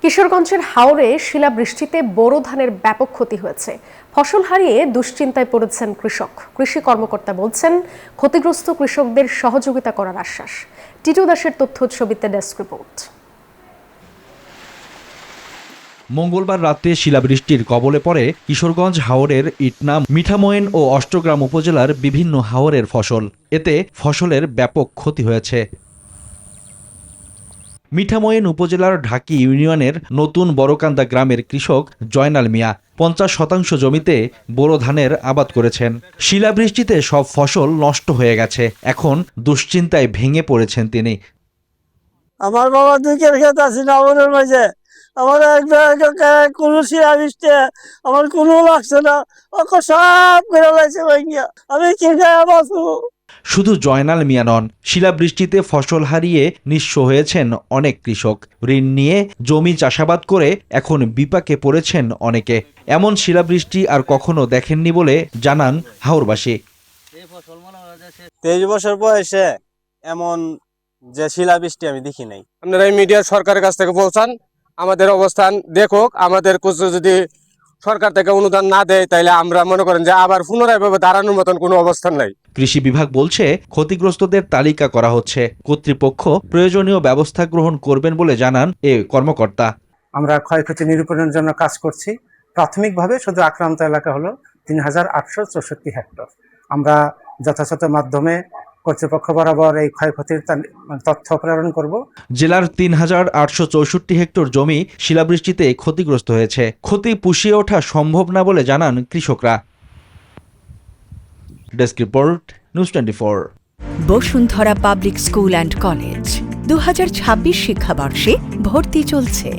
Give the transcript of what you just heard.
কিশোরগঞ্জের হাওরে শিলাবৃষ্টিতে বোরো ধানের ব্যাপক ক্ষতি হয়েছে। ফসল হারিয়ে দুশ্চিন্তায় পড়েছেন কৃষক। কৃষি কর্মকর্তা বলছেন, ক্ষতিগ্রস্ত কৃষকদের সহযোগিতা করার আশ্বাস। টিটু দাসের তথ্য ছবিতে ডেস্ক রিপোর্ট। মঙ্গলবার রাতে শিলাবৃষ্টির কবলে পড়ে কিশোরগঞ্জ হাওরের ইটনা, মিঠামইন ও অষ্টগ্রাম উপজেলার বিভিন্ন হাওরের ফসল। এতে ফসলের ব্যাপক ক্ষতি হয়েছে। মিঠামইন উপজেলার ঢাকি ইউনিয়নের নতুন বড়কান্দা গ্রামের কৃষক জয়নাল মিয়া 50% জমিতে বোরো ধানের আবাদ করেছেন। শিলাবৃষ্টিতে সব ফসল নষ্ট হয়ে গেছে। এখন দুশ্চিন্তায় ভেঙে পড়েছেন তিনি। আমার বাবা দুঃখের ক্ষেত আছে না আমাদের মাঝে, আমার কোনো শিলাবৃষ্টি আমার কোনো লাগছে না, ওকে সব করে লাগছে ভাইয়া, আমি কি খাই বাঁচবো? শুধু জয়নাল মিয়া নন, শিলাবৃষ্টিতে ফসল হারিয়ে নিঃস্ব হয়েছেন অনেক কৃষক। ঋণ নিয়ে জমি চাষাবাদ করে এখন বিপাকে পড়েছেন অনেকে। এমন শিলাবৃষ্টি আর কখনো দেখেননি বলে জানান হাওরবাসী। 23 বছর বয়সে এমন যে শিলাবৃষ্টি আমি দেখি নাই। আপনারা এই মিডিয়া সরকারের কাছ থেকে বলছেন আমাদের অবস্থান দেখুক, আমাদের কিছু যদি সরকার থেকে অনুদান না দেয় তাহলে আমরা মনে করেন যে আবার পুনরায় ভাবে দাঁড়ানোর মতন কোনো অবস্থান নাই। কৃষি বিভাগ বলছে, ক্ষতিগ্রস্তদের তালিকা করা হচ্ছে। কর্তৃপক্ষ প্রয়োজনীয় ব্যবস্থা গ্রহণ করবেন বলে জানান এ কর্মকর্তা। আমরা ক্ষয়ক্ষতি নিরূপণের জন্য কাজ করছি। প্রাথমিকভাবে শুধু আক্রান্ত এলাকা হলো 3864 হেক্টর। আমরা যথাযথ মাধ্যমে কর্তৃপক্ষ বরাবর এই ক্ষয়ক্ষতির তথ্য প্রেরণ করব। জেলার 3864 হেক্টর জমি শিলাবৃষ্টিতে ক্ষতিগ্রস্ত হয়েছে। ক্ষতি পুষিয়ে ওঠা সম্ভব না বলে জানান কৃষকরা। Desk report, news 24। Bashundhara public school and college 2026 শিক্ষাবর্ষে ভর্তি চলছে।